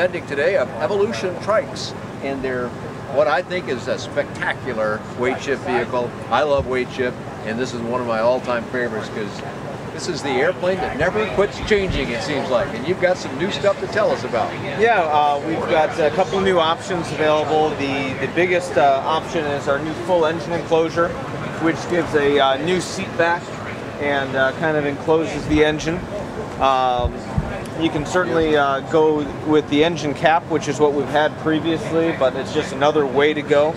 presenting today of Evolution Trikes, and they're what I think is a spectacular weight shift vehicle. I love weight shift, and this is one of my all-time favorites because this is the airplane that never quits changing, it seems like, and you've got some new stuff to tell us about. Yeah, we've got a couple new options available. The biggest option is our new full engine enclosure, which gives a new seat back and kind of encloses the engine. You can certainly go with the engine cap, which is what we've had previously, but it's just another way to go.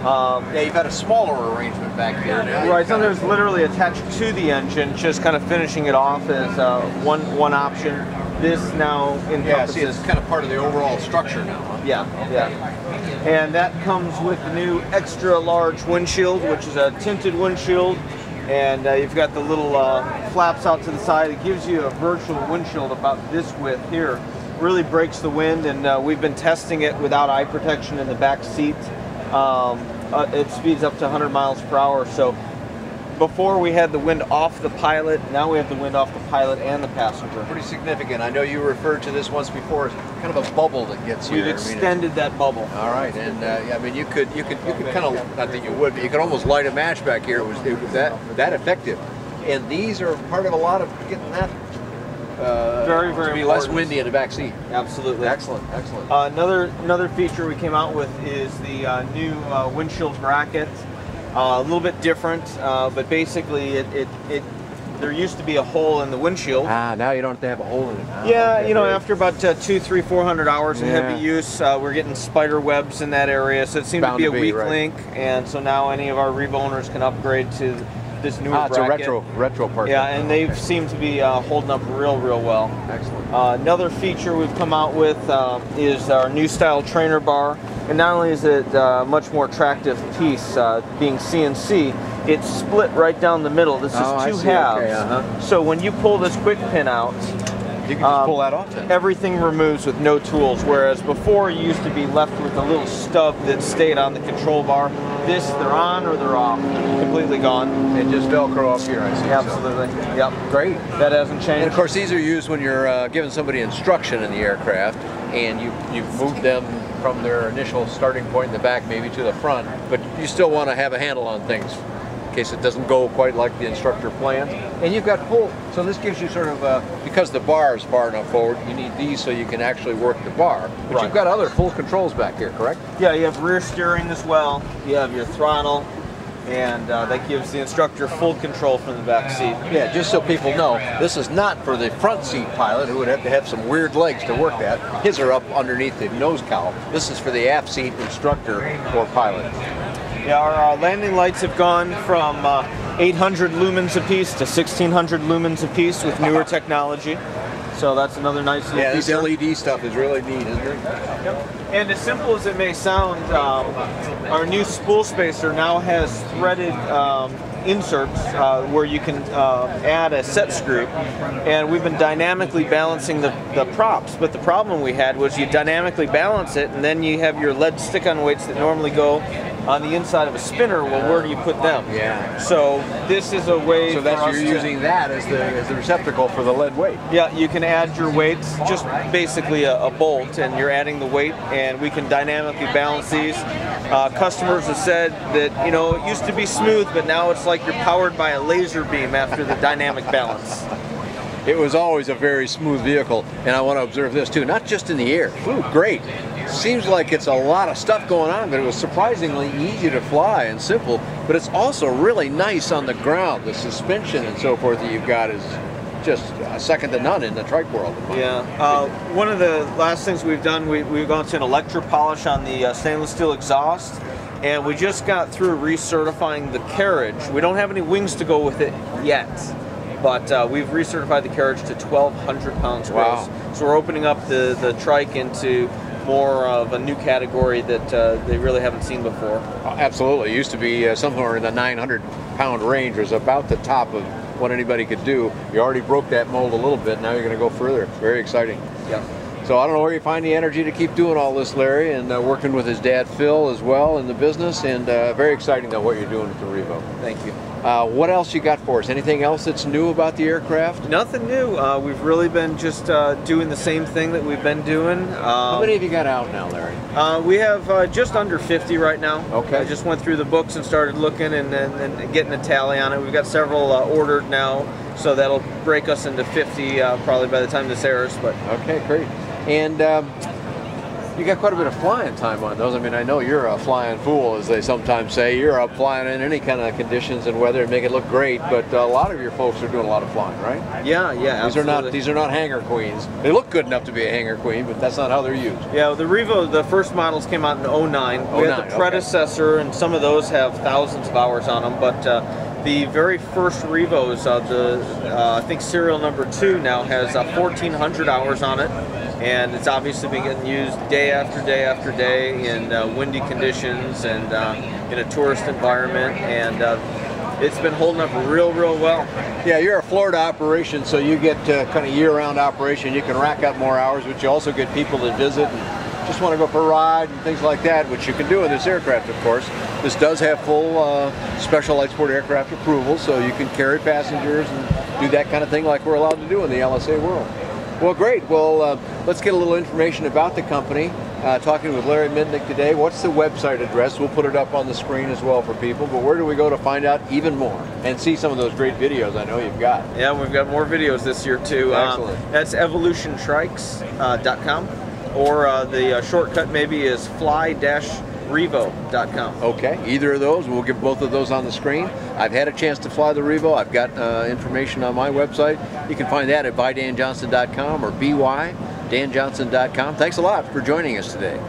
Yeah, you've had a smaller arrangement back here now. Right, so there's literally attached to the engine, just kind of finishing it off as one option. This now encompasses... Yeah, see, it's kind of part of the overall structure now, huh? Yeah, yeah. And that comes with the new extra large windshield, which is a tinted windshield. And you've got the little flaps out to the side. It gives you a virtual windshield about this width here. Really breaks the wind, and we've been testing it without eye protection in the back seat. It speeds up to 100 miles per hour. So before we had the wind off the pilot, now we have the wind off the pilot and the passenger. Pretty significant. I know you referred to this once before as kind of a bubble that gets here. We've extended that bubble. All right, and I mean you could kind of, not that you would, but you could almost light a match back here. It was that effective. And these are part of a lot of getting that very to be less windy in the back seat. Absolutely. Excellent, excellent. Another feature we came out with is the new windshield bracket. A little bit different, but basically there used to be a hole in the windshield. Now you don't have to have a hole in it. Yeah, okay, you know, after about 200-400 hours of heavy use, we're getting spider webs in that area, so it seemed to be a weak link, and so now any of our Revo owners can upgrade to this newer bracket. It's a retro part. Yeah, and they seem to be holding up real well. Excellent. Another feature we've come out with is our new style trainer bar. And not only is it a much more attractive piece, being CNC, it's split right down the middle. This is two halves. Okay, so when you pull this quick pin out, you can just pull that off then. Everything removes with no tools, whereas before you used to be left with a little stub that stayed on the control bar. This, they're on or they're off, completely gone. And just Velcro off here, I see. Absolutely. So. Yep. Great. That hasn't changed. And of course these are used when you're giving somebody instruction in the aircraft, and you've moved them from their initial starting point in the back maybe to the front, but you still want to have a handle on things in case it doesn't go quite like the instructor plans. And you've got full, so this gives you sort of, because the bar is far enough forward, you need these so you can actually work the bar. But you've got other full controls back here, correct? Yeah, you have rear steering as well, you have your throttle, and that gives the instructor full control from the back seat. Yeah, just so people know, this is not for the front seat pilot who would have to have some weird legs to work that. His are up underneath the nose cowl. This is for the aft seat instructor or pilot. Yeah, our landing lights have gone from 800 lumens apiece to 1600 lumens apiece with newer technology. So that's another nice little feature. This LED stuff is really neat, isn't it? Yep. And as simple as it may sound, our new spool spacer now has threaded inserts where you can add a set screw, and we've been dynamically balancing the props. But the problem we had was you dynamically balance it, and then you have your lead stick-on weights that normally go on the inside of a spinner. Well, where do you put them? Yeah. So this is a way. So that's you're using that as the receptacle for the lead weight. Yeah, you can add your weights, just basically a bolt, and you're adding the weight, and we can dynamically balance these. Customers have said that, you know, it used to be smooth, but now it's like you're powered by a laser beam after the dynamic balance. It was always a very smooth vehicle, and I want to observe this too, not just in the air. Flew great. Seems like it's a lot of stuff going on, but it was surprisingly easy to fly and simple, but it's also really nice on the ground. The suspension and so forth that you've got is just second to none in the trike world. Yeah. One of the last things we've done, we've gone to an electro polish on the stainless steel exhaust, and we just got through recertifying the carriage. We don't have any wings to go with it yet, but we've recertified the carriage to 1,200 pounds gross. Wow. So we're opening up the trike into more of a new category that they really haven't seen before. Absolutely. It used to be somewhere in the 900-pound range was about the top of what anybody could do. You already broke that mold a little bit. Now you're going to go further. Very exciting. Yeah. So I don't know where you find the energy to keep doing all this, Larry, and working with his dad, Phil, as well in the business. And very exciting though what you're doing at the Revo. Thank you. What else you got for us? Anything else that's new about the aircraft? Nothing new. We've really been just doing the same thing that we've been doing. How many have you got out now, Larry? We have just under 50 right now. Okay. I just went through the books and started looking and getting a tally on it. We've got several ordered now, so that'll break us into 50 probably by the time this airs. But okay, great. And you got quite a bit of flying time on those. I mean, I know you're a flying fool, as they sometimes say. You're up flying in any kind of conditions and weather and make it look great. But a lot of your folks are doing a lot of flying, right? Yeah, absolutely. These are not hangar queens. They look good enough to be a hangar queen, but that's not how they're used. Yeah, the Revo, the first models came out in 09. We had the predecessor, and some of those have thousands of hours on them. But the very first Revos, I think serial number 2 now has 1,400 hours on it. And it's obviously been getting used day after day after day in windy conditions and in a tourist environment, and it's been holding up real well. Yeah, you're a Florida operation, so you get kind of year-round operation. You can rack up more hours, but you also get people to visit and just want to go for a ride and things like that, which you can do in this aircraft, of course. This does have full Special Light Sport aircraft approval, so you can carry passengers and do that kind of thing like we're allowed to do in the LSA world. Well, great. Well, let's get a little information about the company. Talking with Larry Mitnick today. What's the website address? We'll put it up on the screen as well for people. But where do we go to find out even more and see some of those great videos I know you've got? Yeah, we've got more videos this year too. Excellent. That's evolutiontrikes.com, or the shortcut maybe is fly-revo.com. Okay, either of those. We'll give both of those on the screen. I've had a chance to fly the Revo. I've got information on my website. You can find that at bydanjohnson.com or bydanjohnson.com. Thanks a lot for joining us today.